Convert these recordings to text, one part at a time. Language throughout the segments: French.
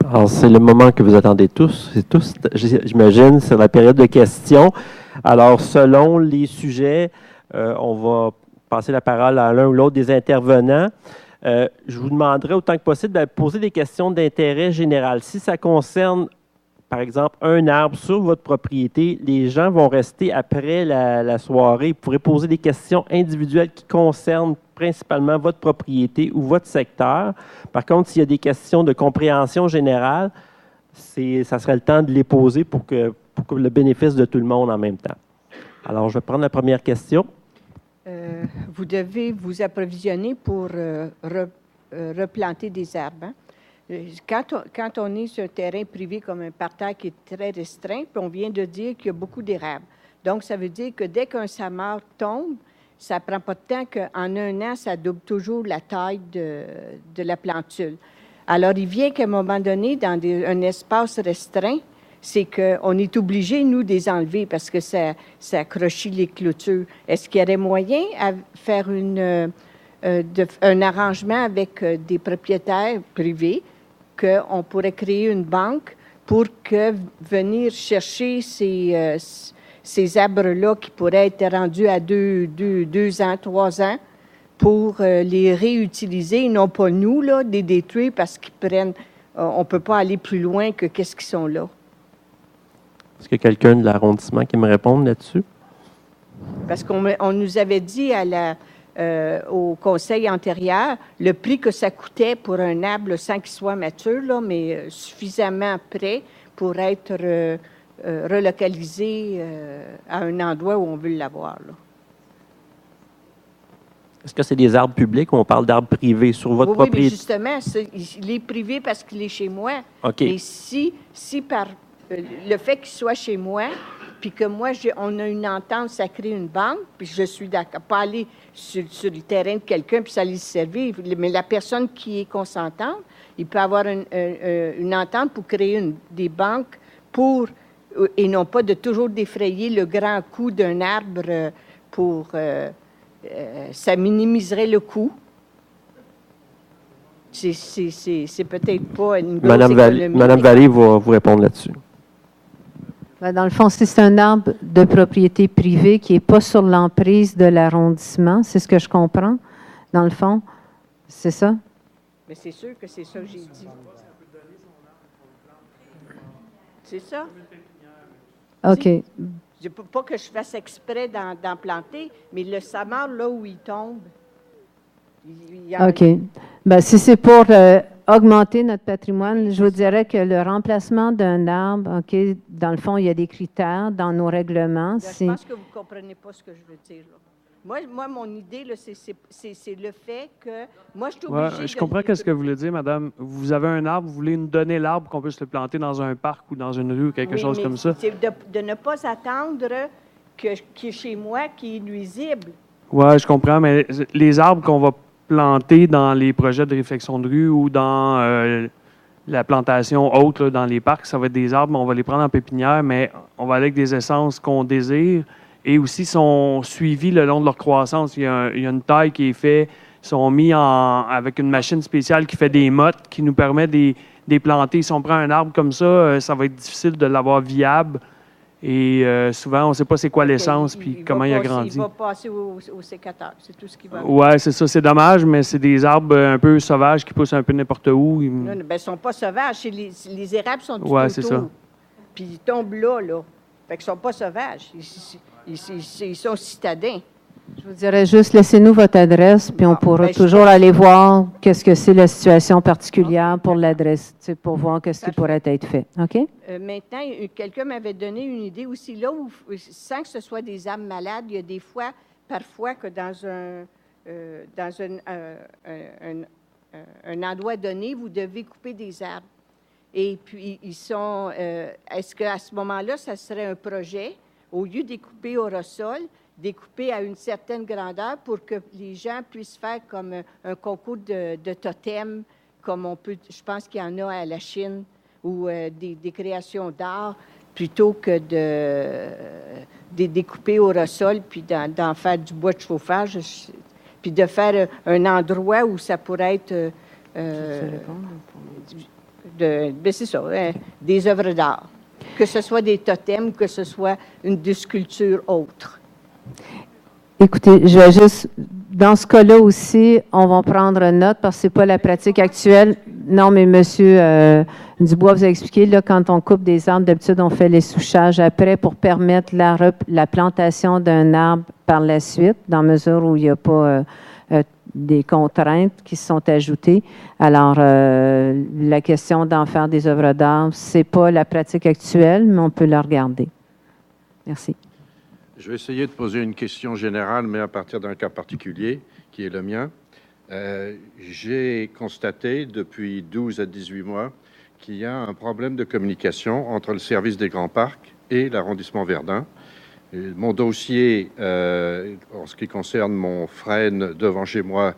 Alors, c'est le moment que vous attendez tous, j'imagine, c'est la période de questions. Alors, selon les sujets, on va passer la parole à l'un ou l'autre des intervenants. Je vous demanderai autant que possible de poser des questions d'intérêt général. Si ça concerne, par exemple, un arbre sur votre propriété, les gens vont rester après la soirée. Vous pourrez poser des questions individuelles qui concernent principalement votre propriété ou votre secteur. Par contre, s'il y a des questions de compréhension générale, ça serait le temps de les poser pour que le bénéfice de tout le monde en même temps. Alors, je vais prendre la première question. Vous devez vous approvisionner pour replanter des arbres. Hein? Quand on est sur un terrain privé comme un parterre qui est très restreint, puis on vient de dire qu'il y a beaucoup d'érables. Donc, ça veut dire que dès qu'un samar tombe, ça ne prend pas de temps qu'en un an, ça double toujours la taille de la plantule. Alors, il vient qu'à un moment donné, dans un espace restreint, c'est qu'on est obligé, nous, de les enlever parce que ça accrochit les clôtures. Est-ce qu'il y aurait moyen à faire un arrangement avec des propriétaires privés qu'on pourrait créer une banque pour venir chercher ces arbres-là qui pourraient être rendus à 2 ans, 3 ans pour les réutiliser, et non pas nous, là, les détruire parce qu'ils prennent... on ne peut pas aller plus loin que qu'est-ce qu'ils sont là. Est-ce qu'il y a quelqu'un de l'arrondissement qui me répond là-dessus? Parce qu'on nous avait dit au conseil antérieur le prix que ça coûtait pour un arbre sans qu'il soit mature, là, mais suffisamment prêt pour être relocalisé à un endroit où on veut l'avoir. Là. Est-ce que c'est des arbres publics ou on parle d'arbres privés sur votre propriété? Oui, mais justement, il est privé parce qu'il est chez moi. OK. Mais si par le fait qu'il soit chez moi, puis que moi, on a une entente, ça crée une banque, puis je suis d'accord, pas aller sur le terrain de quelqu'un, puis ça lui servir, mais la personne qui est consentante, il peut avoir une entente pour créer des banques et non pas de toujours défrayer le grand coût d'un arbre pour... ça minimiserait le coût. C'est peut-être pas une grosse économie. Madame Vallée va vous répondre là-dessus. Dans le fond, si c'est un arbre de propriété privée qui n'est pas sur l'emprise de l'arrondissement, c'est ce que je comprends, dans le fond, c'est ça? Mais c'est sûr que c'est ça que j'ai dit. C'est ça? OK. Je ne peux pas que je fasse exprès d'en planter, mais le samar, là où il tombe, OK. Bien, si c'est pour augmenter notre patrimoine, je vous dirais que le remplacement d'un arbre, OK, dans le fond, il y a des critères dans nos règlements. Là, je pense que vous ne comprenez pas ce que je veux dire. Là. Moi, mon idée, là, c'est le fait que... Moi, je suis obligée je comprends ce que vous voulez dire, madame. Vous avez un arbre, vous voulez nous donner l'arbre qu'on puisse le planter dans un parc ou dans une rue ou quelque chose comme ça. C'est de ne pas attendre qu'il est chez moi, qui est nuisible. Oui, je comprends, mais les arbres qu'on va planter dans les projets de réflexion de rue ou dans la plantation haute là, dans les parcs, ça va être des arbres, on va les prendre en pépinière, mais on va aller avec des essences qu'on désire et aussi sont suivis le long de leur croissance. Il y a une taille qui est faite, sont mis avec une machine spéciale qui fait des mottes, qui nous permet de les planter. Si on prend un arbre comme ça, ça va être difficile de l'avoir viable. Et souvent, on ne sait pas c'est quoi l'essence puis comment il a grandi. Il va passer au sécateur, c'est tout ce qui va. Oui, c'est ça. C'est dommage, mais c'est des arbres un peu sauvages qui poussent un peu n'importe où. Non, ben, ils ne sont pas sauvages. Les érables sont tout autour. C'est ça. Puis ils tombent là. Fait qu'ils ne sont pas sauvages. Ils sont citadins. Je vous dirais juste, laissez-nous votre adresse, puis on pourra toujours aller voir qu'est-ce que c'est la situation particulière pour l'adresse, pour voir qu'est-ce qui pourrait être fait. OK? Maintenant, quelqu'un m'avait donné une idée aussi, là où, sans que ce soit des arbres malades, il y a des fois, parfois, que dans un endroit donné, vous devez couper des arbres. Et puis, ils sont... est-ce qu'à ce moment-là, ça serait un projet, au lieu de les couper au ressol, découper à une certaine grandeur pour que les gens puissent faire comme un concours de totems, comme on peut, je pense qu'il y en a à la Chine, ou des créations d'art, plutôt que de découper au ressol, puis d'en faire du bois de chauffage, puis de faire un endroit où ça pourrait être... c'est ça, des œuvres d'art. Que ce soit des totems, que ce soit des sculptures autres. Écoutez, je vais juste, dans ce cas-là aussi, on va prendre note parce que ce n'est pas la pratique actuelle. Non, mais M. Dubois vous a expliqué, là, quand on coupe des arbres, d'habitude, on fait les souchages après pour permettre la plantation d'un arbre par la suite, dans mesure où il n'y a pas des contraintes qui se sont ajoutées. Alors, la question d'en faire des œuvres d'art, ce n'est pas la pratique actuelle, mais on peut la regarder. Merci. Je vais essayer de poser une question générale, mais à partir d'un cas particulier, qui est le mien. J'ai constaté depuis 12 à 18 mois qu'il y a un problème de communication entre le service des grands parcs et l'arrondissement Verdun. Mon dossier, en ce qui concerne mon frêne devant chez moi,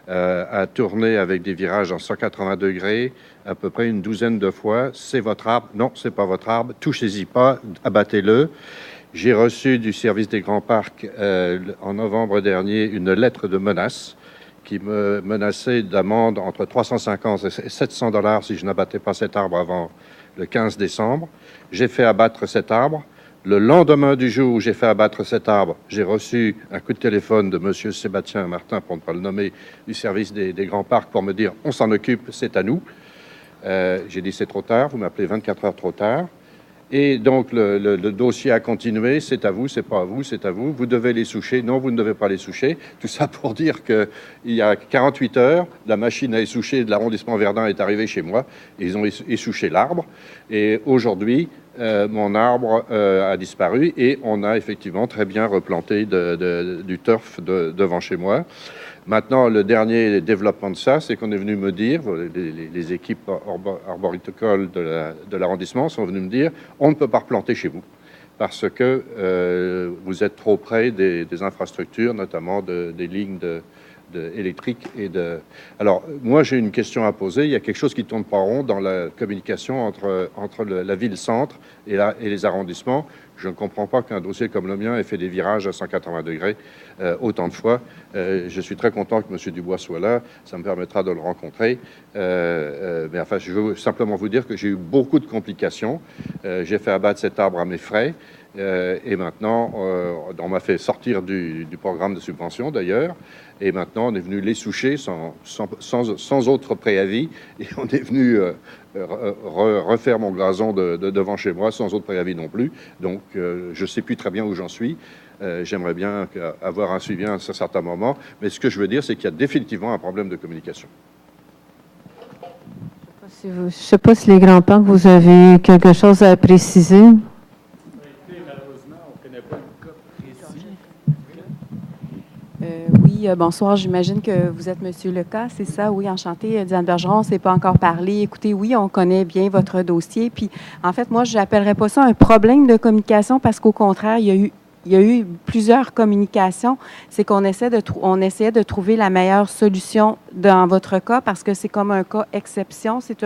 a tourné avec des virages en 180 degrés à peu près une douzaine de fois. C'est votre arbre? Non, c'est pas votre arbre. Touchez-y pas, abattez-le. J'ai reçu du service des grands parcs en novembre dernier une lettre de menace qui me menaçait d'amende entre 350 et 700 $ si je n'abattais pas cet arbre avant le 15 décembre. J'ai fait abattre cet arbre. Le lendemain du jour où j'ai fait abattre cet arbre, j'ai reçu un coup de téléphone de M. Sébastien Martin, pour ne pas le nommer, du service des grands parcs pour me dire « on s'en occupe, c'est à nous ». J'ai dit « c'est trop tard, vous m'appelez 24 heures trop tard ». Et donc, le dossier a continué. C'est à vous, c'est pas à vous, c'est à vous. Vous devez les soucher. Non, vous ne devez pas les soucher. Tout ça pour dire qu'il y a 48 heures, la machine à essoucher de l'arrondissement Verdun est arrivée chez moi. Ils ont essouché l'arbre. Et aujourd'hui, mon arbre a disparu et on a effectivement très bien replanté du turf devant chez moi. Maintenant, le dernier développement de ça, c'est qu'on est venu me dire, les équipes arboricoles de l'arrondissement sont venues me dire, on ne peut pas replanter chez vous parce que vous êtes trop près des infrastructures, notamment des lignes électriques. Alors, moi, j'ai une question à poser. Il y a quelque chose qui ne tourne pas rond dans la communication entre la ville-centre et les arrondissements. Je ne comprends pas qu'un dossier comme le mien ait fait des virages à 180 degrés autant de fois. Je suis très content que M. Dubois soit là. Ça me permettra de le rencontrer. Mais enfin, je veux simplement vous dire que j'ai eu beaucoup de complications. J'ai fait abattre cet arbre à mes frais. Et maintenant, on m'a fait sortir du programme de subvention, d'ailleurs. Et maintenant, on est venu les soucher sans autre préavis. Et on est venu refaire mon gazon devant chez moi sans autre préavis non plus. Donc, je ne sais plus très bien où j'en suis. J'aimerais bien avoir un suivi à un certain moment. Mais ce que je veux dire, c'est qu'il y a définitivement un problème de communication. Je ne sais pas si les grands parcs, vous avez quelque chose à préciser. Oui, bonsoir. J'imagine que vous êtes M. Leca, c'est ça? Oui, enchantée. Diane Bergeron, on ne s'est pas encore parlé. Écoutez, oui, on connaît bien votre dossier. Puis, en fait, moi, je n'appellerais pas ça un problème de communication parce qu'au contraire, il y a eu plusieurs communications. C'est qu'on essayait de trouver la meilleure solution dans votre cas parce que c'est comme un cas exception. C'est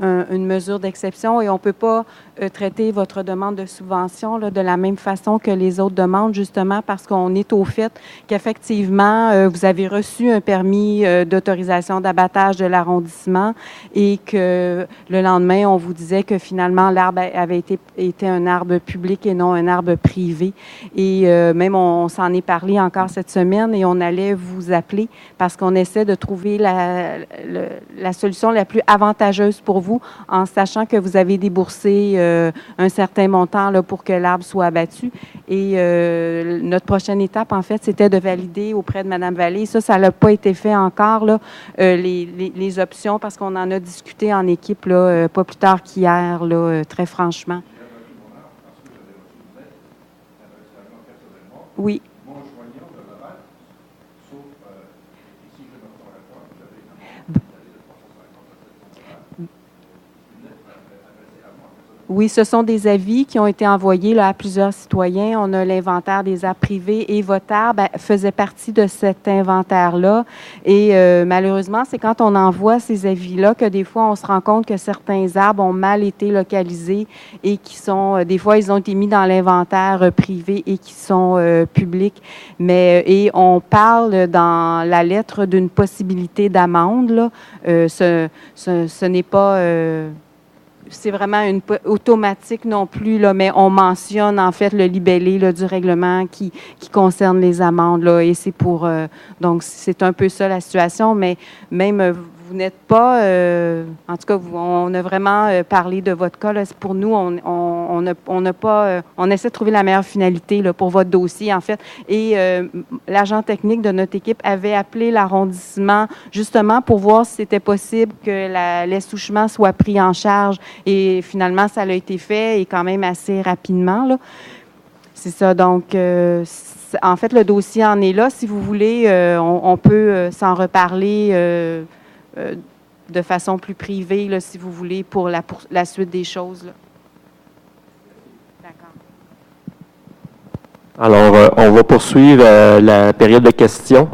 une mesure d'exception et on ne peut pas traiter votre demande de subvention là, de la même façon que les autres demandes, justement parce qu'on est au fait qu'effectivement, vous avez reçu un permis d'autorisation d'abattage de l'arrondissement et que le lendemain, on vous disait que finalement, l'arbre avait été un arbre public et non un arbre privé. Et même, on s'en est parlé encore cette semaine et on allait vous appeler parce qu'on essaie de trouver la solution la plus avantageuse pour vous en sachant que vous avez déboursé un certain montant là, pour que l'arbre soit abattu. Et notre prochaine étape, en fait, c'était de valider auprès de Mme Vallée. Ça n'a pas été fait encore, là, les options, parce qu'on en a discuté en équipe là, pas plus tard qu'hier, là, très franchement. Oui. Oui, ce sont des avis qui ont été envoyés là, à plusieurs citoyens. On a l'inventaire des arbres privés et votre arbre faisait partie de cet inventaire-là. Et malheureusement, c'est quand on envoie ces avis-là que des fois, on se rend compte que certains arbres ont mal été localisés et qui sont, des fois, ils ont été mis dans l'inventaire privé et qui sont publics. Et on parle dans la lettre d'une possibilité d'amende, là. Ce n'est pas... c'est vraiment automatique non plus, là, mais on mentionne en fait le libellé là, du règlement qui concerne les amendes. Là, et c'est pour... donc, c'est un peu ça la situation, mais même vous n'êtes pas... en tout cas, on a vraiment parlé de votre cas. Là. Pour nous, on n'a pas... on essaie de trouver la meilleure finalité là, pour votre dossier, en fait. Et l'agent technique de notre équipe avait appelé l'arrondissement justement pour voir si c'était possible que l'essouchement soit pris en charge. Et finalement, ça a été fait et quand même assez rapidement. Là. C'est ça. Donc, en fait, le dossier en est là. Si vous voulez, on peut s'en reparler de façon plus privée, là, si vous voulez, pour la suite des choses. Là. D'accord. Alors, on va poursuivre la période de questions.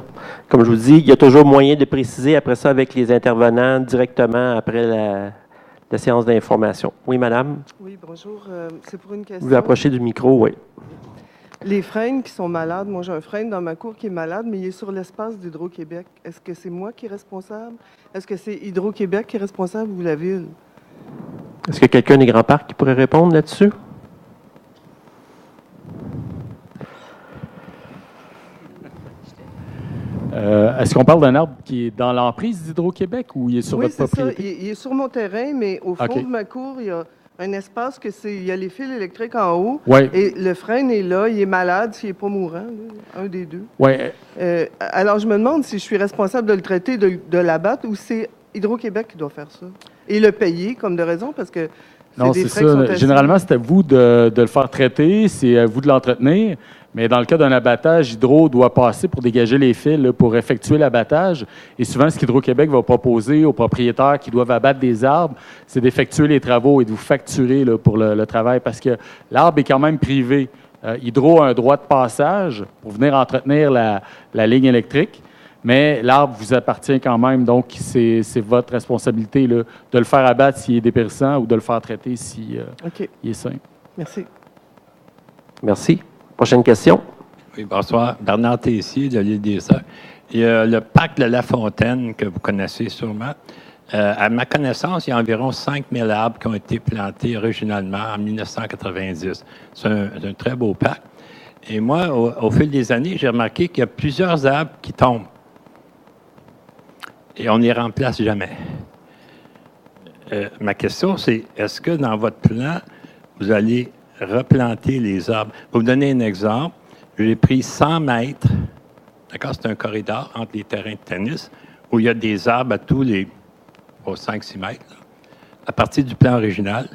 Comme je vous dis, il y a toujours moyen de préciser après ça avec les intervenants directement après la séance d'information. Oui, madame? Oui, bonjour. C'est pour une question. Vous vous approchez du micro, oui. Les frênes qui sont malades, moi j'ai un frêne dans ma cour qui est malade, mais il est sur l'espace d'Hydro-Québec. Est-ce que c'est moi qui est responsable? Est-ce que c'est Hydro-Québec qui est responsable ou la Ville? Est-ce que quelqu'un des grands parcs qui pourrait répondre là-dessus? Est-ce qu'on parle d'un arbre qui est dans l'emprise d'Hydro-Québec ou il est sur votre propriété? Oui, c'est ça. Il est sur mon terrain, mais au fond de ma cour, il y a un espace il y a les fils électriques en haut. Ouais. Et le frêne est là, il est malade, s'il n'est pas mourant, là, un des deux. Oui. Alors, je me demande si je suis responsable de le traiter, de l'abattre, ou c'est Hydro-Québec qui doit faire ça. Et le payer comme de raison, parce que non, c'est ça. Généralement, c'est à vous de le faire traiter, c'est à vous de l'entretenir. Mais dans le cas d'un abattage, Hydro doit passer pour dégager les fils là, pour effectuer l'abattage. Et souvent, ce qu'Hydro-Québec va proposer aux propriétaires qui doivent abattre des arbres, c'est d'effectuer les travaux et de vous facturer là, pour le travail parce que l'arbre est quand même privé. Hydro a un droit de passage pour venir entretenir la ligne électrique, mais l'arbre vous appartient quand même. Donc, c'est votre responsabilité là, de le faire abattre s'il est dépérissant ou de le faire traiter s'il est sain. Merci. Merci. Prochaine question. Oui, bonsoir. Bernard Tessier, de l'île des Sœurs. Il y a le parc de La Fontaine, que vous connaissez sûrement. À ma connaissance, il y a environ 5 000 arbres qui ont été plantés originalement en 1990. C'est un très beau parc. Et moi, au fil des années, j'ai remarqué qu'il y a plusieurs arbres qui tombent. Et on n'y remplace jamais. Ma question, c'est, est-ce que dans votre plan, vous allez replanter les arbres? Pour vous donner un exemple, j'ai pris 100 mètres, d'accord, c'est un corridor entre les terrains de tennis, où il y a des arbres à tous les 5-6 mètres, là, à partir du plan original.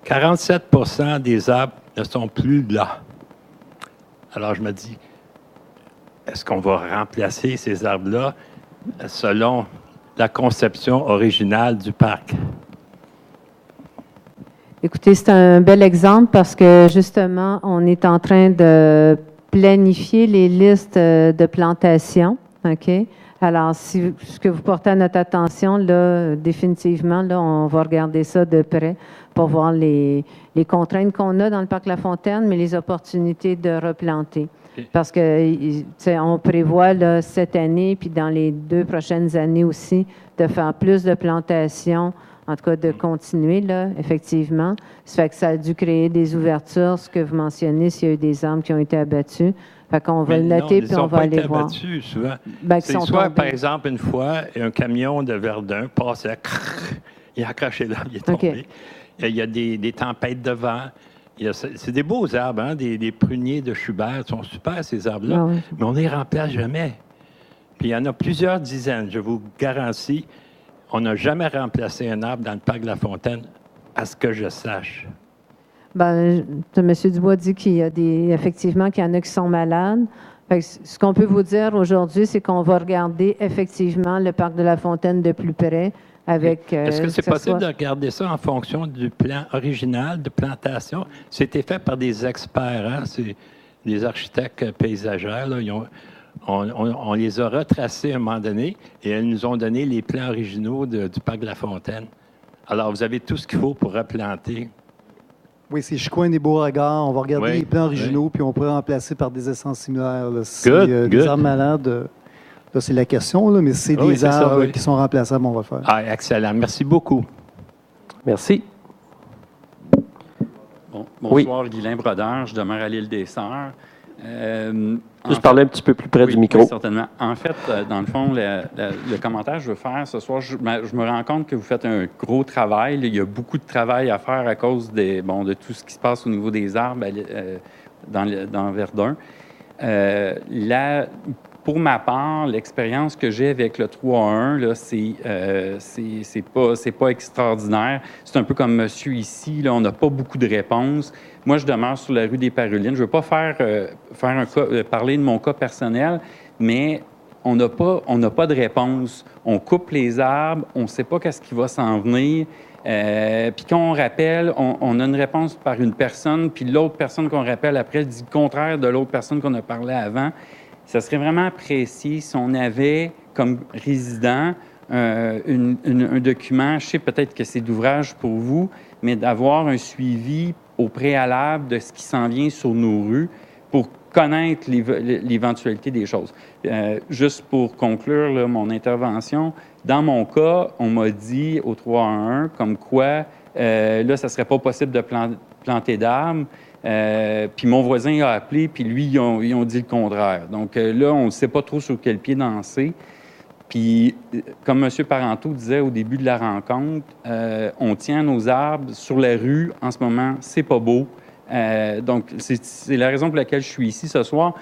47 % des arbres ne sont plus là. Alors, je me dis, est-ce qu'on va remplacer ces arbres-là selon la conception originale du parc? Écoutez, c'est un bel exemple parce que justement, on est en train de planifier les listes de plantation. OK? Alors, ce que vous portez à notre attention, là, définitivement, là, on va regarder ça de près pour voir les contraintes qu'on a dans le parc La Fontaine, mais les opportunités de replanter. Parce que on prévoit là, cette année, puis dans les 2 prochaines années aussi, de faire plus de plantations. En tout cas, de continuer, là, effectivement. Ça fait que ça a dû créer des ouvertures, ce que vous mentionnez, s'il y a eu des arbres qui ont été abattus. Fait qu'on va le noter, puis on va aller voir. Abattus, souvent. Ben, c'est soit, par exemple, une fois, un camion de Verdun passait, il a accroché l'arbre, il est tombé. Okay. Il y a des tempêtes de vent. C'est des beaux arbres, hein? Des pruniers de Schubert. Ils sont super, ces arbres-là. Ah oui. Mais on ne les remplace jamais. Puis il y en a plusieurs dizaines, je vous garantis. On n'a jamais remplacé un arbre dans le parc de La Fontaine, à ce que je sache. Bien, M. Dubois dit qu'il y a effectivement, qu'il y en a qui sont malades. Fait que ce qu'on peut vous dire aujourd'hui, c'est qu'on va regarder effectivement le parc de la Fontaine de plus près avec... Est-ce que c'est possible de regarder ça en fonction du plan original de plantation? C'était fait par des experts, hein? C'est des architectes paysagers. Là. On les a retracés à un moment donné et elles nous ont donné les plans originaux du parc de la Fontaine. Alors, vous avez tout ce qu'il faut pour replanter. Oui, c'est Chicoine des Beauregards. On va regarder les plans originaux, puis on pourrait remplacer par des essences similaires. Là. Si, des arbres malades, là, c'est la question, là, mais c'est des arbres qui sont remplaçables, on va faire. Ah, excellent. Merci beaucoup. Merci. Bon, bonsoir, Guylain Brodeur. Je demeure à l'île des Sœurs. Juste parler un petit peu plus près du micro. Oui, certainement. En fait, dans le fond, le commentaire que je veux faire ce soir, je me rends compte que vous faites un gros travail. Il y a beaucoup de travail à faire à cause de tout ce qui se passe au niveau des arbres dans Verdun. Pour ma part, l'expérience que j'ai avec le 3-1, là, c'est pas extraordinaire. C'est un peu comme monsieur ici, là, on n'a pas beaucoup de réponses. Moi, je demeure sur la rue des Parulines. Je ne veux pas parler de mon cas personnel, mais on n'a pas de réponse. On coupe les arbres, on ne sait pas qu'est-ce qui va s'en venir. Puis quand on rappelle, on a une réponse par une personne, puis l'autre personne qu'on rappelle après dit le contraire de l'autre personne qu'on a parlé avant. Ça serait vraiment apprécié si on avait, comme résident, un document, je sais peut-être que c'est d'ouvrage pour vous, mais d'avoir un suivi au préalable de ce qui s'en vient sur nos rues pour connaître l'éventualité des choses. Juste pour conclure là, mon intervention, dans mon cas, on m'a dit au 3-1 comme quoi, là, ça ne serait pas possible de planter d'arbres. Puis mon voisin a appelé, puis lui, ils ont dit le contraire. Donc là, on ne sait pas trop sur quel pied danser. Puis, comme M. Parenteau disait au début de la rencontre, on tient nos arbres sur la rue en ce moment, c'est pas beau. Donc, c'est la raison pour laquelle je suis ici ce soir.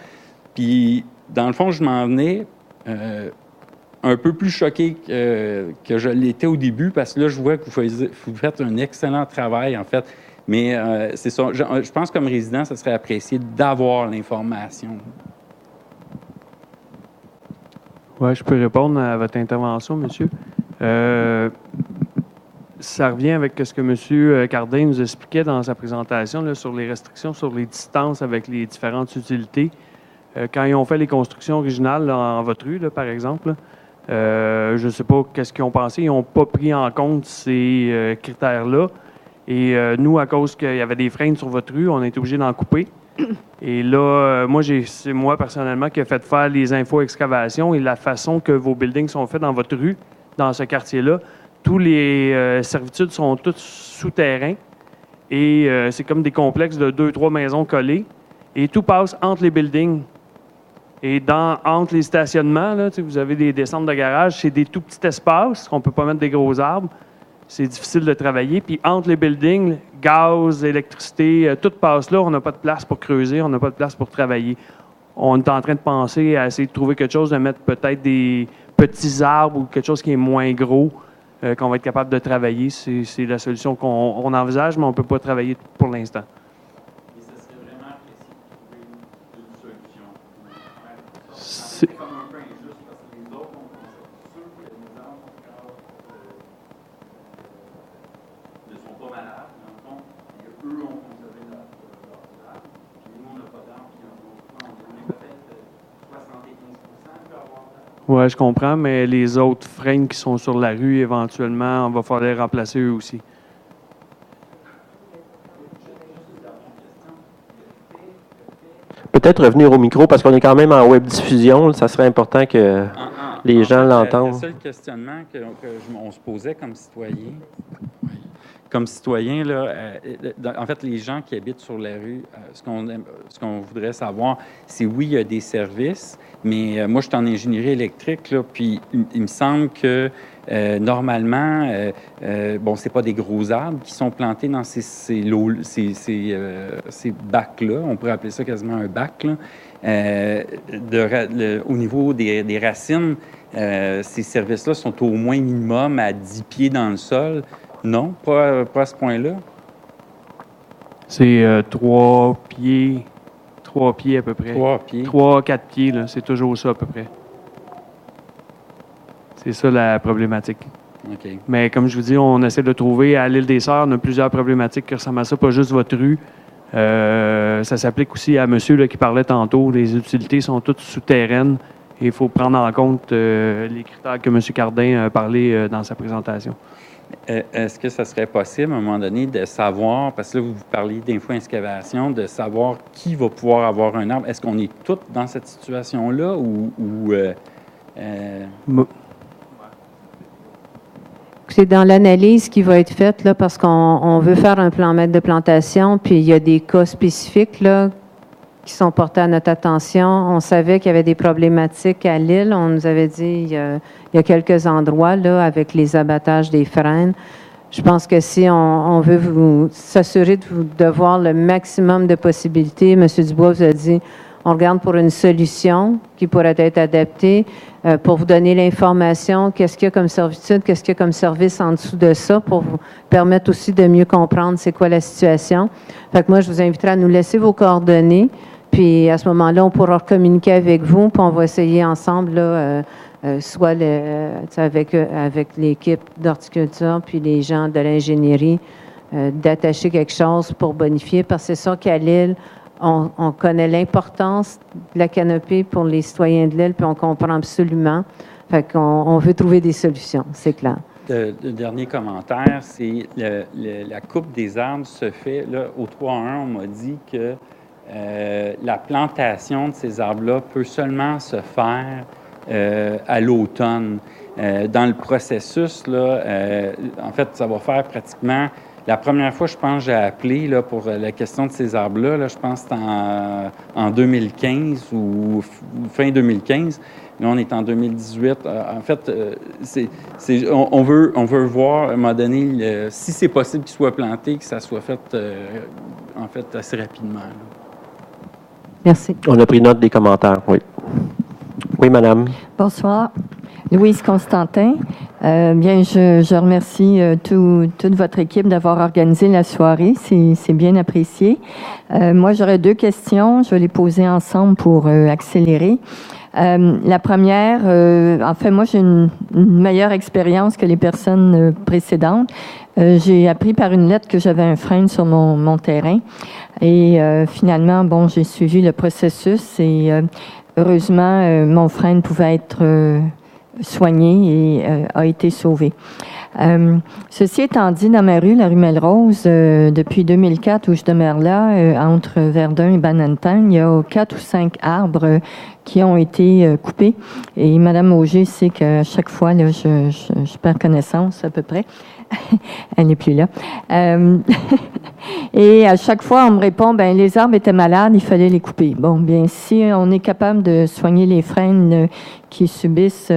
Puis, dans le fond, je m'en venais un peu plus choqué que je l'étais au début, parce que là, je vois que vous faites un excellent travail, en fait. Mais c'est ça. Je pense comme résident, ça serait apprécié d'avoir l'information. Oui, je peux répondre à votre intervention, monsieur. Ça revient avec ce que M. Cardin nous expliquait dans sa présentation là, sur les restrictions, sur les distances avec les différentes utilités. Quand ils ont fait les constructions originales là, en votre rue, là, par exemple, je ne sais pas qu'est-ce qu'ils ont pensé. Ils n'ont pas pris en compte ces critères-là. Et nous, à cause qu'il y avait des freins sur votre rue, on a été obligé d'en couper. Et là, c'est moi personnellement qui ai fait faire les info-excavations et la façon que vos buildings sont faits dans votre rue, dans ce quartier-là. Tous les servitudes sont toutes souterrains et c'est comme des complexes de 2-3 maisons collées et tout passe entre les buildings. Et entre les stationnements, là, vous avez des descentes de garage, c'est des tout petits espaces, on ne peut pas mettre des gros arbres. C'est difficile de travailler. Puis entre les buildings, gaz, électricité, tout passe là. On n'a pas de place pour creuser, on n'a pas de place pour travailler. On est en train de penser à essayer de trouver quelque chose, de mettre peut-être des petits arbres ou quelque chose qui est moins gros, qu'on va être capable de travailler. C'est la solution qu'on envisage, mais on ne peut pas travailler pour l'instant. Et ça serait vraiment apprécié de trouver une solution. C'est comme un peu injuste parce que les autres, on est sûr que les arbres ne sont pas malades, dans le fond. Et eux ont conservé leurs arbres. Puis nous, on n'a pas d'arbres qui en ont. On est peut-être 75% peut avoir d'arbres. Oui, je comprends, mais les autres freins qui sont sur la rue, éventuellement, on va falloir les remplacer eux aussi. Peut-être revenir au micro, parce qu'on est quand même en web diffusion. Ça serait important que les gens l'entendent. Le seul questionnement qu'on se posait comme citoyen, là, en fait, les gens qui habitent sur la rue, ce qu'on voudrait savoir, c'est oui, il y a des services, mais moi, je suis en ingénierie électrique, là, puis il me semble que normalement, c'est pas des gros arbres qui sont plantés dans ces bacs-là. On pourrait appeler ça quasiment un bac, là. Au niveau des racines, ces services-là sont au moins minimum à 10 pieds dans le sol. Non, pas à ce point-là. C'est 3 pieds 3 pieds à peu près. 3 pieds. 3-4 pieds, là, c'est toujours ça à peu près. C'est ça la problématique. OK. Mais comme je vous dis, on essaie de trouver à l'île des Sœurs, on a plusieurs problématiques qui ressemblent à ça, pas juste votre rue. Ça s'applique aussi à monsieur là, qui parlait tantôt. Les utilités sont toutes souterraines et il faut prendre en compte les critères que M. Cardin a parlé dans sa présentation. Est-ce que ça serait possible, à un moment donné, de savoir, parce que là, vous parliez d'info-excavation, de savoir qui va pouvoir avoir un arbre? Est-ce qu'on est tous dans cette situation-là ou C'est dans l'analyse qui va être faite, là, parce qu'on veut faire un plan maître de plantation, puis il y a des cas spécifiques là, qui sont portés à notre attention. On savait qu'il y avait des problématiques à l'île. On nous avait dit il y a quelques endroits là, avec les abattages des frênes. Je pense que si on veut s'assurer de voir le maximum de possibilités, M. Dubois vous a dit on regarde pour une solution qui pourrait être adaptée pour vous donner l'information, qu'est-ce qu'il y a comme servitude, qu'est-ce qu'il y a comme service en dessous de ça, pour vous permettre aussi de mieux comprendre c'est quoi la situation. Fait que moi, je vous inviterai à nous laisser vos coordonnées, puis à ce moment-là, on pourra communiquer avec vous, puis on va essayer ensemble, là, soit avec l'équipe d'horticulture, puis les gens de l'ingénierie, d'attacher quelque chose pour bonifier, parce que c'est sûr qu'à l'île, on connaît l'importance de la canopée pour les citoyens de l'île, puis on comprend absolument. Fait qu'on veut trouver des solutions, c'est clair. Le dernier commentaire, c'est la coupe des arbres se fait, là, au 3-1, on m'a dit que la plantation de ces arbres-là peut seulement se faire à l'automne. Dans le processus, là, en fait, ça va faire pratiquement... La première fois, je pense, j'ai appelé là, pour la question de ces arbres-là, là, je pense que c'était en 2015 ou fin 2015. Là, on est en 2018. En fait, on veut voir, à un moment donné, si c'est possible qu'il soit planté, que ça soit fait, en fait, assez rapidement. Là. Merci. On a pris note des commentaires, oui. Oui, madame. Bonsoir. Louise Constantin. Bien, je remercie toute votre équipe d'avoir organisé la soirée. C'est bien apprécié. Moi, j'aurais 2 questions. Je vais les poser ensemble pour accélérer. La première, en fait, moi, j'ai une meilleure expérience que les personnes précédentes. J'ai appris par une lettre que j'avais un frein sur mon terrain. Et finalement, bon, j'ai suivi le processus et heureusement, mon frein pouvait être soigné et a été sauvé. Ceci étant dit, dans ma rue, la rue Melrose, depuis 2004 où je demeure là, entre Verdun et Banantan, il y a 4 ou 5 arbres qui ont été coupés. Et Mme Auger sait qu'à chaque fois, là, je perds connaissance à peu près. Elle n'est plus là. Et à chaque fois, on me répond, ben les arbres étaient malades, il fallait les couper. Bon, bien, si on est capable de soigner les frênes qui subissent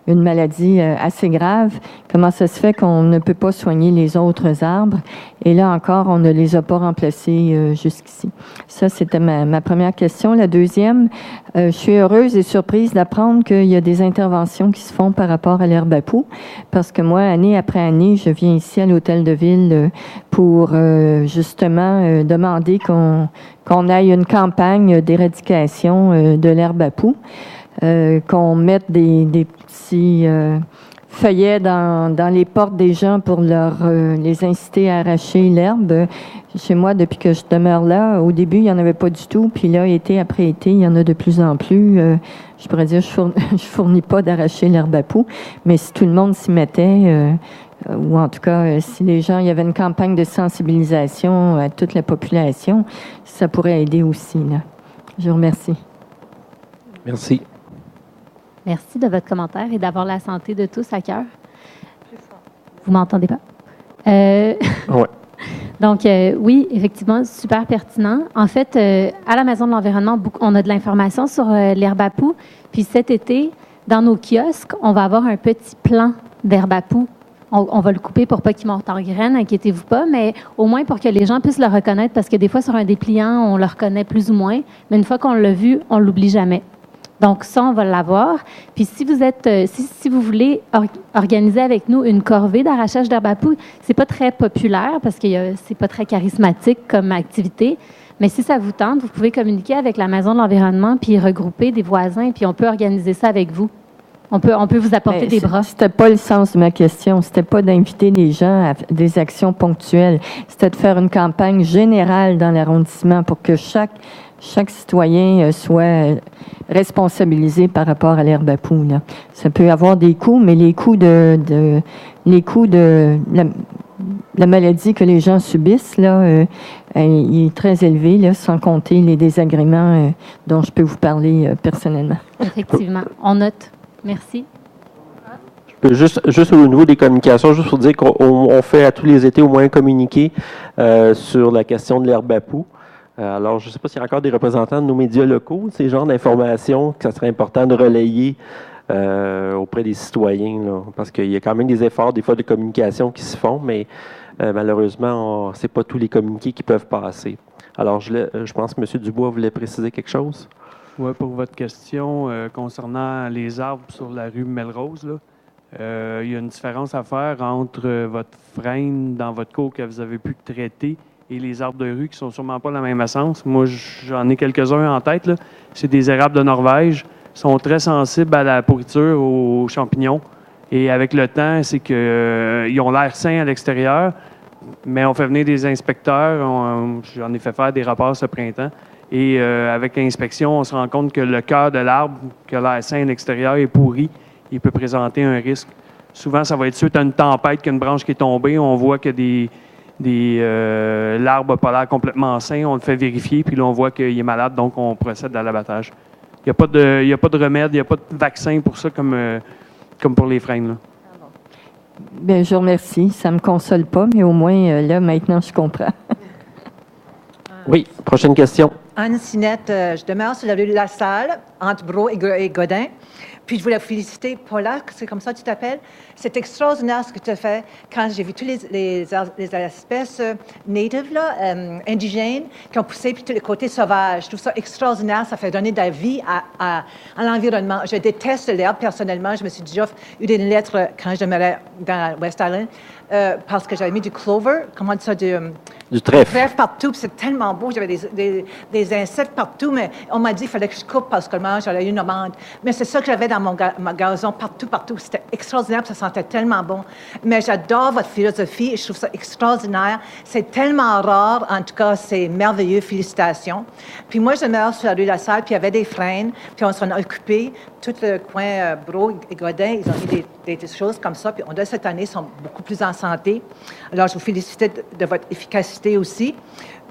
une maladie assez grave, comment ça se fait qu'on ne peut pas soigner les autres arbres? Et là encore, on ne les a pas remplacés jusqu'ici. Ça, c'était ma première question. La deuxième, je suis heureuse et surprise d'apprendre qu'il y a des interventions qui se font par rapport à l'herbe à poux, parce que moi, année après année, je viens ici à l'Hôtel de Ville pour justement demander qu'on aille une campagne d'éradication de l'herbe à poux. Qu'on mette des petits feuillets dans les portes des gens pour les inciter à arracher l'herbe. Chez moi, depuis que je demeure là, au début, il n'y en avait pas du tout. Puis là, été après été, il y en a de plus en plus. Je pourrais dire, je fournis pas d'arracher l'herbe à poux, mais si tout le monde s'y mettait, ou en tout cas, si les gens, il y avait une campagne de sensibilisation à toute la population, ça pourrait aider aussi, là. Je vous remercie. Merci. Merci de votre commentaire et d'avoir la santé de tous à cœur. Vous m'entendez pas? Oui. Donc, oui, effectivement, super pertinent. En fait, à la Maison de l'Environnement, on a de l'information sur l'herbe à poux. Puis cet été, dans nos kiosques, on va avoir un petit plan d'herbe à poux. On va le couper pour pas qu'il monte en graines, inquiétez-vous pas, mais au moins pour que les gens puissent le reconnaître, parce que des fois, sur un dépliant, on le reconnaît plus ou moins, mais une fois qu'on l'a vu, on l'oublie jamais. Donc, ça, on va l'avoir. Puis, si vous êtes, si vous voulez organiser avec nous une corvée d'arrachage d'herbe à poux, c'est pas très populaire parce que c'est pas très charismatique comme activité. Mais si ça vous tente, vous pouvez communiquer avec la Maison de l'Environnement puis regrouper des voisins, puis on peut organiser ça avec vous. On peut vous apporter des bras. C'était pas le sens de ma question. C'était pas d'inviter les gens à des actions ponctuelles. C'était de faire une campagne générale dans l'arrondissement pour que chaque citoyen soit responsabilisé par rapport à l'herbe à poux. Là. Ça peut avoir des coûts, mais les coûts de la maladie que les gens subissent, là, il est très élevé, là, sans compter les désagréments dont je peux vous parler personnellement. Effectivement. On note. Merci. Juste au niveau des communications, juste pour dire qu'on fait à tous les étés au moins communiquer sur la question de l'herbe à poux. Alors, je ne sais pas s'il y a encore des représentants de nos médias locaux, ces genres d'informations que ça serait important de relayer auprès des citoyens, là, parce qu'il y a quand même des efforts, des fois, de communication qui se font, mais malheureusement, ce n'est pas tous les communiqués qui peuvent passer. Alors, je pense que M. Dubois voulait préciser quelque chose. Oui, pour votre question concernant les arbres sur la rue Melrose, là, il y a une différence à faire entre votre frêne dans votre cour que vous avez pu traiter et les arbres de rue qui ne sont sûrement pas la même essence. Moi, j'en ai quelques-uns en tête. C'est des érables de Norvège. Ils sont très sensibles à la pourriture, aux champignons. Et avec le temps, c'est qu'ils ont l'air sains à l'extérieur, mais on fait venir des inspecteurs. J'en ai fait faire des rapports ce printemps. Et avec l'inspection, on se rend compte que le cœur de l'arbre, qui a l'air sain à l'extérieur, est pourri. Il peut présenter un risque. Souvent, ça va être suite à une tempête, qu'une branche qui est tombée. On voit que l'arbre n'a pas l'air complètement sain. On le fait vérifier, puis là, on voit qu'il est malade, donc on procède à l'abattage. Il n'y a pas de remède, il n'y a pas de vaccin pour ça, comme pour les frênes. Là. Bien, je vous remercie. Ça ne me console pas, mais au moins, là, maintenant, je comprends. Oui, prochaine question. Anne Sinette, je demeure sur la rue de la Salle, entre Brault et Godin. Puis je voulais vous féliciter, Paula, c'est comme ça que tu t'appelles. C'est extraordinaire ce que tu as fait quand j'ai vu toutes les espèces natives, là, indigènes, qui ont poussé, puis tous les côtés sauvages. Je trouve ça extraordinaire. Ça fait donner de la vie à l'environnement. Je déteste l'herbe, personnellement. Je me suis déjà eu des lettres quand je demeurais dans West Island parce que j'avais mis du clover, comment on dit ça, du trèfle partout. Puis c'est tellement beau. J'avais des insectes partout, mais on m'a dit qu'il fallait que je coupe parce que j'aurais eu une amende. Mais c'est ça que j'avais dans mon gazon, partout. C'était extraordinaire, ça sentait tellement bon. Mais j'adore votre philosophie et je trouve ça extraordinaire. C'est tellement rare, en tout cas, c'est merveilleux. Félicitations. Puis moi, je demeure sur la rue de la Salle, puis il y avait des frênes, puis on s'en a occupé. Tout le coin Brault et Godin, ils ont mis des choses comme ça. Puis on, cette année, sont beaucoup plus en santé. Alors, je vous félicite de votre efficacité aussi.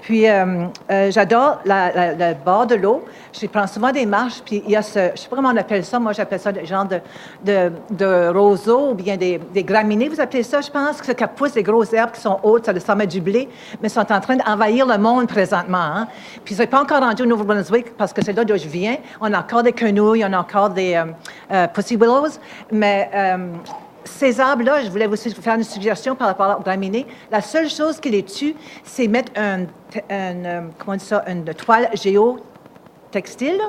Puis, j'adore le bord de l'eau. Je prends souvent des marches, puis il y a je ne sais pas comment on appelle ça, moi j'appelle ça des genre de roseaux ou bien des graminées, vous appelez ça, je pense, que ça pousse des grosses herbes qui sont hautes, ça ressemble à du blé, mais sont en train d'envahir le monde présentement. Hein? Puis, je n'ai pas encore rendu au Nouveau-Brunswick, parce que c'est là d'où je viens. On a encore des quenouilles, on a encore des pussy willows, mais... ces arbres-là, je voulais vous faire une suggestion par rapport aux graminées. La seule chose qui les tue, c'est mettre une toile géotextile.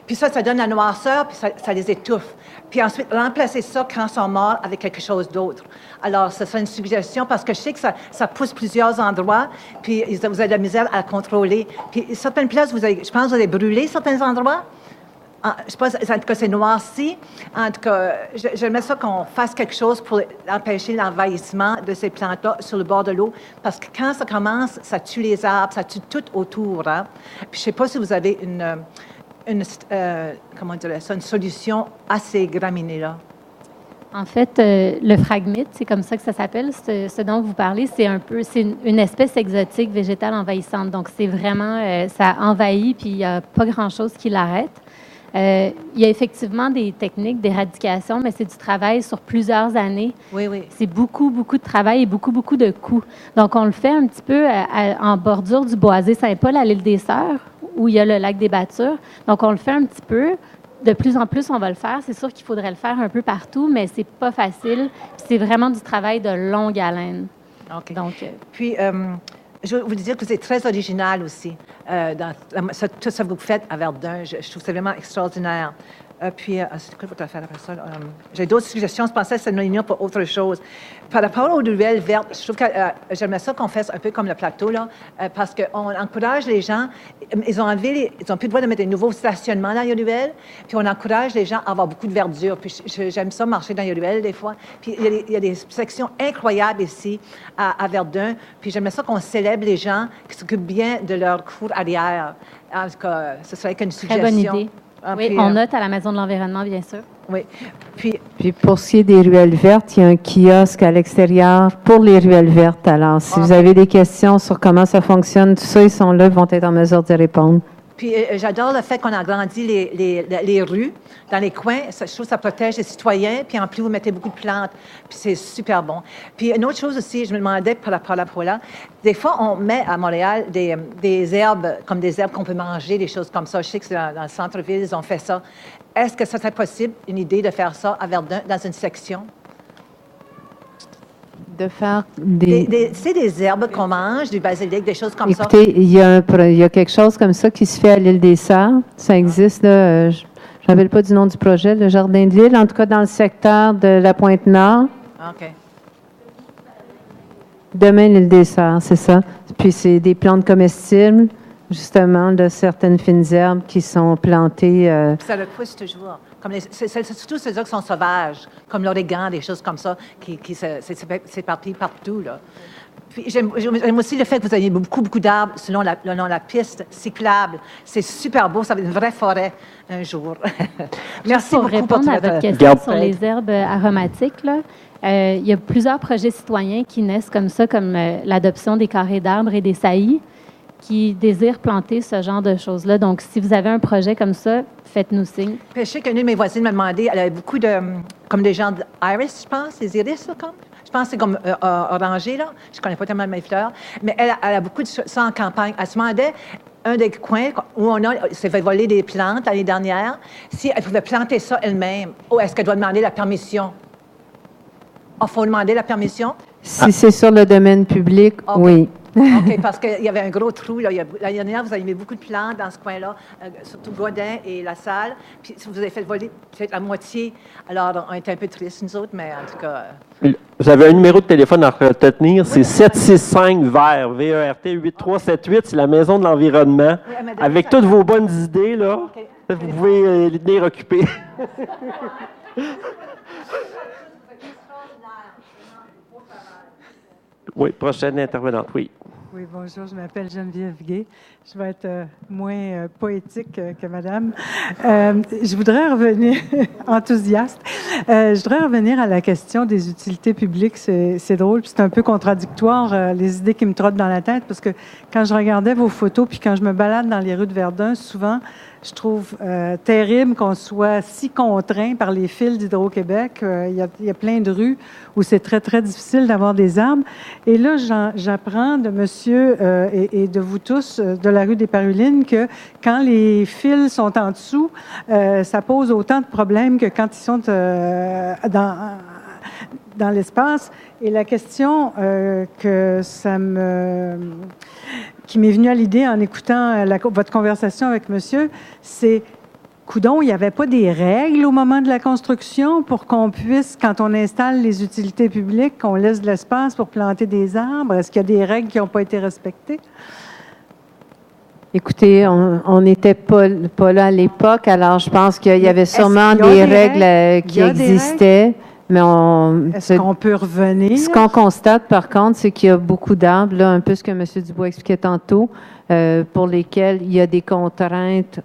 Puis ça donne la noirceur, puis ça les étouffe. Puis ensuite, remplacer ça quand ils sont morts avec quelque chose d'autre. Alors, ce serait une suggestion parce que je sais que ça pousse plusieurs endroits, puis vous avez de la misère à contrôler. Puis certaines places, je pense que vous avez brûlé certains endroits. Je pense, en tout cas, c'est noirci. En tout cas, j'aimerais ça qu'on fasse quelque chose pour empêcher l'envahissement de ces plantes-là sur le bord de l'eau, parce que quand ça commence, ça tue les arbres, ça tue tout autour. Hein? Puis je ne sais pas si vous avez une solution à ces graminées-là. En fait, le phragmite, c'est comme ça que ça s'appelle. Ce dont vous parlez, c'est une espèce exotique végétale envahissante. Donc, c'est vraiment, ça envahit, puis il n'y a pas grand-chose qui l'arrête. Il y a effectivement des techniques d'éradication, mais c'est du travail sur plusieurs années. Oui, oui. C'est beaucoup, beaucoup de travail et beaucoup, beaucoup de coûts. Donc, on le fait un petit peu en bordure du Boisé Saint-Paul à l'île des Sœurs, où il y a le lac des Battures. Donc, on le fait un petit peu. De plus en plus, on va le faire. C'est sûr qu'il faudrait le faire un peu partout, mais c'est pas facile. C'est vraiment du travail de longue haleine. OK. Donc, puis... je veux vous dire que vous êtes très original aussi dans tout ce que vous faites à Verdun. Je trouve ça vraiment extraordinaire. C'est quoi votre affaire après ça? J'ai d'autres suggestions. Je pensais que c'était une réunion pour autre chose. Par rapport aux ruelles vertes, je trouve que j'aimerais ça qu'on fasse un peu comme le plateau, là, parce qu'on encourage les gens. Ils ont plus le droit de mettre des nouveaux stationnements dans les ruelles, puis on encourage les gens à avoir beaucoup de verdure. Puis j'aime ça marcher dans les ruelles des fois. Puis il y a des sections incroyables ici à Verdun. Puis j'aimerais ça qu'on célèbre les gens qui s'occupent bien de leur cour arrière. En tout cas, ce serait qu'une suggestion. Très bonne idée. Oui, on note à la Maison de l'Environnement, bien sûr. Oui. Puis pour ce qui est des ruelles vertes, il y a un kiosque à l'extérieur pour les ruelles vertes. Alors, si vous avez des questions sur comment ça fonctionne, tout ça, ils sont là, ils vont être en mesure d'y répondre. Puis j'adore le fait qu'on a agrandi les rues dans les coins. Je trouve que ça protège les citoyens. Puis en plus, vous mettez beaucoup de plantes. Puis c'est super bon. Puis une autre chose aussi, je me demandais par rapport à là, des fois, on met à Montréal des herbes, comme des herbes qu'on peut manger, des choses comme ça. Je sais que dans le centre-ville, ils ont fait ça. Est-ce que ça serait possible, une idée de faire ça à Verdun, dans une section? De faire des... C'est des herbes qu'on mange, du basilic, des choses comme ça. Écoutez, il y a quelque chose comme ça qui se fait à l'île des Sœurs. Ça existe, là. Je ne me rappelle pas du nom du projet, le Jardin de l'île, en tout cas dans le secteur de la Pointe-Nord. OK. Demain, l'île des Sœurs, c'est ça. Puis c'est des plantes comestibles, justement, de certaines fines herbes qui sont plantées. Puis ça le pousse toujours. C'est surtout ceux-là qui sont sauvages, comme l'origan, des choses comme ça, c'est parti partout, là. Puis j'aime aussi le fait que vous ayez beaucoup d'arbres selon la piste cyclable. C'est super beau, ça va être une vraie forêt un jour. Merci pour beaucoup répondre pour à votre question sur les herbes aromatiques, là. Il y a plusieurs projets citoyens qui naissent comme ça, comme l'adoption des carrés d'arbres et des saillies, qui désirent planter ce genre de choses-là. Donc, si vous avez un projet comme ça, faites-nous signe. Je sais qu'une de mes voisines m'a demandé, elle avait beaucoup de, comme des gens d'iris, je pense, des iris, là, comme. Je pense que c'est comme orangé, là. Je ne connais pas tellement mes fleurs. Mais elle a beaucoup de ça en campagne. Elle se demandait, un des coins où s'est fait voler des plantes l'année dernière, si elle pouvait planter ça elle-même, ou est-ce qu'elle doit demander la permission? Il faut demander la permission? Si c'est sur le domaine public, oui. OK, parce qu'il y avait un gros trou. L'année dernière, vous avez mis beaucoup de plantes dans ce coin-là, surtout Godin et La Salle. Puis vous avez fait voler peut-être la moitié. Alors, on était un peu tristes, nous autres, mais en tout cas... Vous avez un numéro de téléphone à retenir, c'est 765-VERT, V-E-R-T 8378, c'est la Maison de l'Environnement. Oui, avec toutes vos bonnes idées, là, vous pouvez les tenir occupés. Oui, prochaine intervenante, oui. Oui, bonjour, je m'appelle Geneviève Gay. Je vais être moins poétique que madame. Je voudrais revenir, enthousiaste, je voudrais revenir à la question des utilités publiques. C'est drôle, puis c'est un peu contradictoire, les idées qui me trottent dans la tête, parce que quand je regardais vos photos, puis quand je me balade dans les rues de Verdun, souvent, je trouve terrible qu'on soit si contraint par les fils d'Hydro-Québec. Il y a plein de rues où c'est très, très difficile d'avoir des arbres. Et là, j'apprends de monsieur et de vous tous de la rue des Parulines que quand les fils sont en dessous, ça pose autant de problèmes que quand ils sont dans l'espace. Et la question qui m'est venue à l'idée en écoutant votre conversation avec monsieur, c'est, coudonc, il n'y avait pas des règles au moment de la construction pour qu'on puisse, quand on installe les utilités publiques, qu'on laisse de l'espace pour planter des arbres? Est-ce qu'il y a des règles qui n'ont pas été respectées? Écoutez, on n'était pas là à l'époque, alors je pense qu'il y avait sûrement des règles qui existaient. Mais est-ce qu'on peut revenir? Ce qu'on constate, par contre, c'est qu'il y a beaucoup d'arbres, là, un peu ce que M. Dubois expliquait tantôt, pour lesquels il y a des contraintes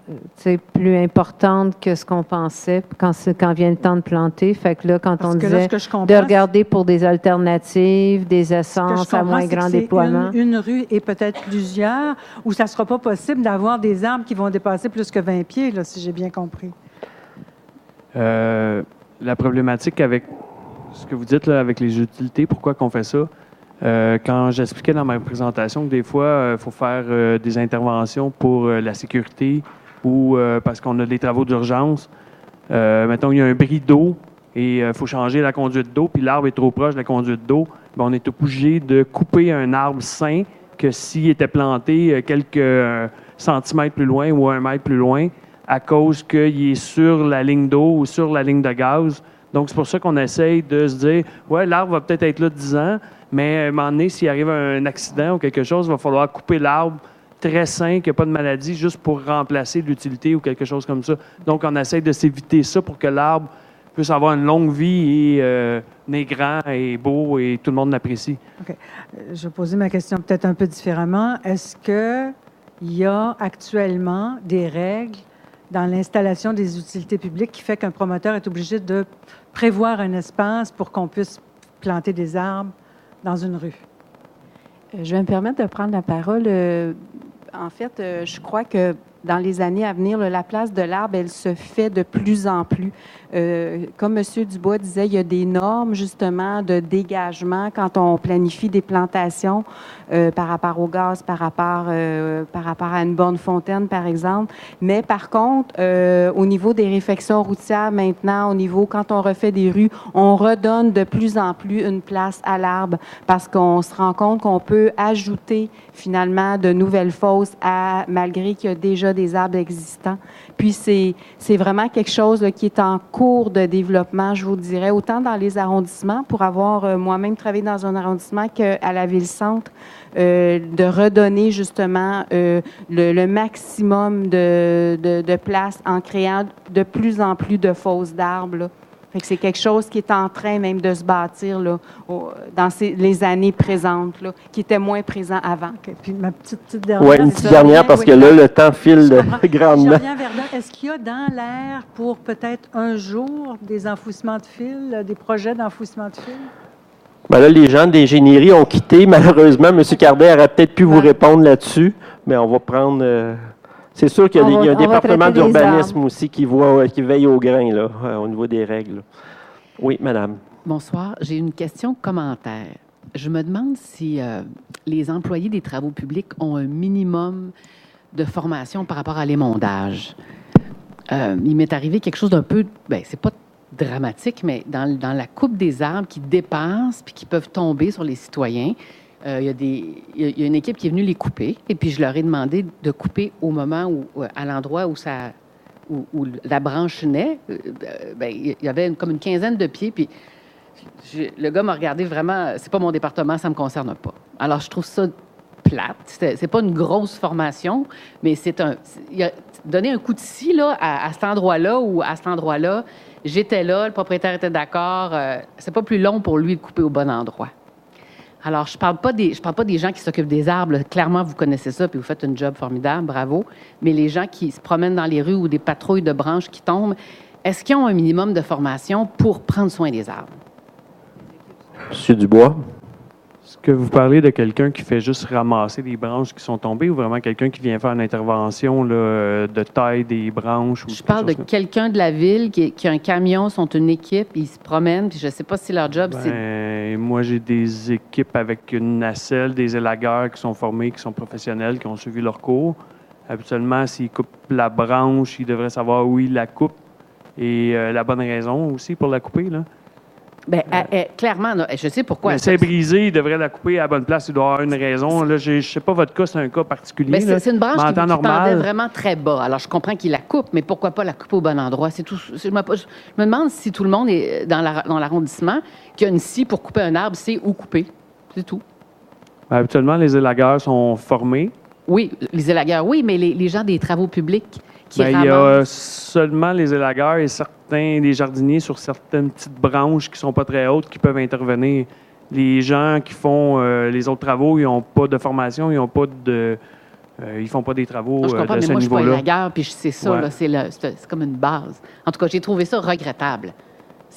plus importantes que ce qu'on pensait quand vient le temps de planter. Fait que là, quand on disait de regarder pour des alternatives, des essences à moins grand déploiement. Une rue et peut-être plusieurs, où ça ne sera pas possible d'avoir des arbres qui vont dépasser plus que 20 pieds, là, si j'ai bien compris. La problématique avec ce que vous dites là, avec les utilités, pourquoi qu'on fait ça? Quand j'expliquais dans ma présentation que des fois, il faut faire des interventions pour la sécurité ou parce qu'on a des travaux d'urgence. Mettons, il y a un bris d'eau et il faut changer la conduite d'eau, puis l'arbre est trop proche de la conduite d'eau. Bien, on est obligé de couper un arbre sain que s'il était planté quelques centimètres plus loin ou 1 mètre plus loin, à cause qu'il est sur la ligne d'eau ou sur la ligne de gaz. Donc, c'est pour ça qu'on essaye de se dire, ouais, l'arbre va peut-être être là 10 ans, mais à un moment donné, s'il arrive un accident ou quelque chose, il va falloir couper l'arbre très sain, qu'il n'y a pas de maladie, juste pour remplacer l'utilité ou quelque chose comme ça. Donc, on essaie de s'éviter ça pour que l'arbre puisse avoir une longue vie et né grand et beau et tout le monde l'apprécie. OK. Je vais poser ma question peut-être un peu différemment. Est-ce qu'il y a actuellement des règles dans l'installation des utilités publiques qui fait qu'un promoteur est obligé de prévoir un espace pour qu'on puisse planter des arbres dans une rue? Je vais me permettre de prendre la parole. En fait, je crois que dans les années à venir, la place de l'arbre, elle se fait de plus en plus. Comme M. Dubois disait, il y a des normes, justement, de dégagement quand on planifie des plantations par rapport au gaz, par rapport à une borne fontaine, par exemple. Mais par contre, au niveau des réfections routières, maintenant, quand on refait des rues, on redonne de plus en plus une place à l'arbre parce qu'on se rend compte qu'on peut ajouter, finalement, de nouvelles fosses malgré qu'il y a déjà des arbres existants. Puis, c'est vraiment quelque chose là, qui est en cours de développement, je vous dirais, autant dans les arrondissements, pour avoir moi-même travaillé dans un arrondissement qu'à la ville-centre, de redonner justement le maximum de place en créant de plus en plus de fosses d'arbres, là. Fait que c'est quelque chose qui est en train même de se bâtir là, dans les années présentes, là, qui était moins présent avant. Okay. Puis ma petite dernière. Oui, une petite dernière, parce que là, le temps file grandement. Je reviens vers est-ce qu'il y a dans l'air pour peut-être un jour des enfouissements de fils, des projets d'enfouissement de fils? Ben là, les gens d'ingénierie ont quitté. Malheureusement, M. Cardet aurait peut-être pu vous répondre là-dessus, mais on va prendre... C'est sûr qu'il y a un département d'urbanisme aussi qui veille au grain là, au niveau des règles. Oui, madame. Bonsoir. J'ai une question commentaire. Je me demande si les employés des travaux publics ont un minimum de formation par rapport à l'émondage. Il m'est arrivé quelque chose d'un peu... Bien, c'est pas dramatique, mais dans la coupe des arbres qui dépassent puis qui peuvent tomber sur les citoyens, il y a une équipe qui est venue les couper, et puis je leur ai demandé de couper au moment où, à l'endroit où la branche naît. Il y avait comme une quinzaine de pieds, puis le gars m'a regardé vraiment, c'est pas mon département, ça me concerne pas. Alors, je trouve ça plate. C'est pas une grosse formation, mais donner un coup de scie là, à cet endroit-là ou à cet endroit-là, j'étais là, le propriétaire était d'accord, c'est pas plus long pour lui de couper au bon endroit. Alors, je parle pas des gens qui s'occupent des arbres. Là. Clairement, vous connaissez ça, puis vous faites un job formidable, bravo. Mais les gens qui se promènent dans les rues ou des patrouilles de branches qui tombent, est-ce qu'ils ont un minimum de formation pour prendre soin des arbres? M. Dubois? Est-ce que vous parlez de quelqu'un qui fait juste ramasser des branches qui sont tombées ou vraiment quelqu'un qui vient faire une intervention là, de taille des branches? Je parle de quelqu'un de la ville qui a un camion, sont une équipe, ils se promènent, puis je ne sais pas si leur job, c'est... Moi, j'ai des équipes avec une nacelle, des élagueurs qui sont formés, qui sont professionnels, qui ont suivi leur cours. Habituellement, s'ils coupent la branche, ils devraient savoir où ils la coupent et la bonne raison aussi pour la couper, là. Bien, clairement, je sais pourquoi. Mais c'est brisé, il devrait la couper à la bonne place. Il doit avoir une raison. Là, je ne sais pas votre cas, c'est un cas particulier. C'est une branche qui tendait vraiment très bas. Alors, je comprends qu'il la coupe, mais pourquoi pas la couper au bon endroit? C'est tout. Je me demande si tout le monde est dans l'arrondissement qui a une scie pour couper un arbre, sait où couper. C'est tout. Habituellement, les élagueurs sont formés. Oui, les élagueurs, oui, mais les gens des travaux publics qui ramassent... Il y a seulement les élagueurs et certains des jardiniers sur certaines petites branches qui ne sont pas très hautes qui peuvent intervenir. Les gens qui font les autres travaux, ils n'ont pas de formation, ils n'ont pas de... ils font pas des travaux de ce niveau-là. Je comprends, mais moi, je suis pas élagueur, puis c'est ça, ouais. Là, c'est comme une base. En tout cas, j'ai trouvé ça regrettable.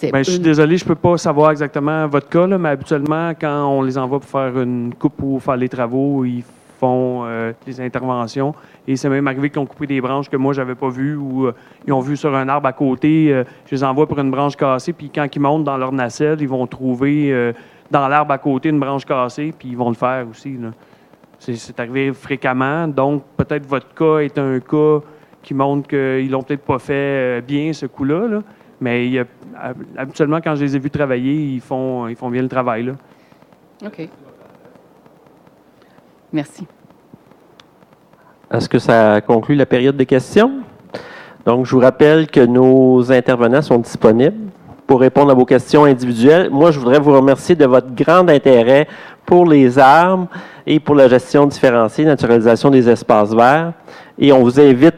Je suis désolé, je ne peux pas savoir exactement votre cas, là, mais habituellement, quand on les envoie pour faire une coupe ou faire les travaux, ils font des interventions. Et c'est même arrivé qu'ils ont coupé des branches que moi, je n'avais pas vues ou ils ont vu sur un arbre à côté. Je les envoie pour une branche cassée, puis quand ils montent dans leur nacelle, ils vont trouver dans l'arbre à côté une branche cassée, puis ils vont le faire aussi, là. C'est arrivé fréquemment. Donc, peut-être votre cas est un cas qui montre qu'ils l'ont peut-être pas fait bien, ce coup-là, là. Mais habituellement, quand je les ai vus travailler, ils font bien le travail, là. OK. Merci. Est-ce que ça conclut la période des questions? Donc, je vous rappelle que nos intervenants sont disponibles pour répondre à vos questions individuelles. Moi, je voudrais vous remercier de votre grand intérêt pour les arbres et pour la gestion différenciée, naturalisation des espaces verts. Et on vous invite.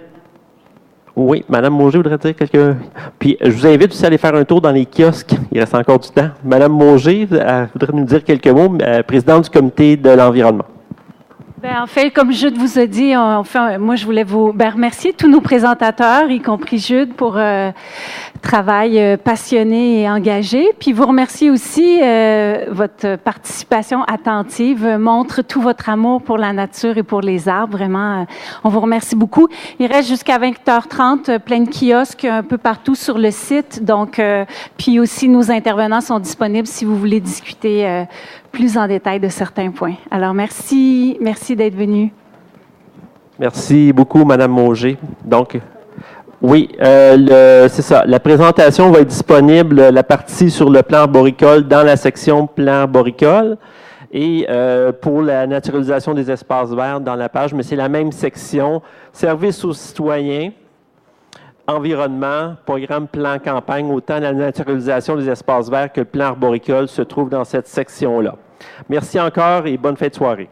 Oui, Mme Mauger voudrait dire quelque. Puis, je vous invite aussi à aller faire un tour dans les kiosques. Il reste encore du temps. Mme Mauger voudrait nous dire quelques mots, présidente du comité de l'environnement. Bien, en fait, comme Jude vous a dit, moi, je voulais vous remercier tous nos présentateurs, y compris Jude, pour travail passionné et engagé. Puis vous remercier aussi votre participation attentive, montre tout votre amour pour la nature et pour les arbres. Vraiment, on vous remercie beaucoup. Il reste jusqu'à 20h30 plein de kiosques un peu partout sur le site. Donc, puis aussi, nos intervenants sont disponibles si vous voulez discuter plus en détail de certains points. Alors, merci d'être venu. Merci beaucoup, Mme Mauger. Donc, oui, c'est ça. La présentation va être disponible, la partie sur le plan arboricole, dans la section plan arboricole. Et pour la naturalisation des espaces verts dans la page, mais c'est la même section. Services aux citoyens, environnement, programme plan campagne, autant la naturalisation des espaces verts que le plan arboricole se trouve dans cette section-là. Merci encore et bonne fin de soirée.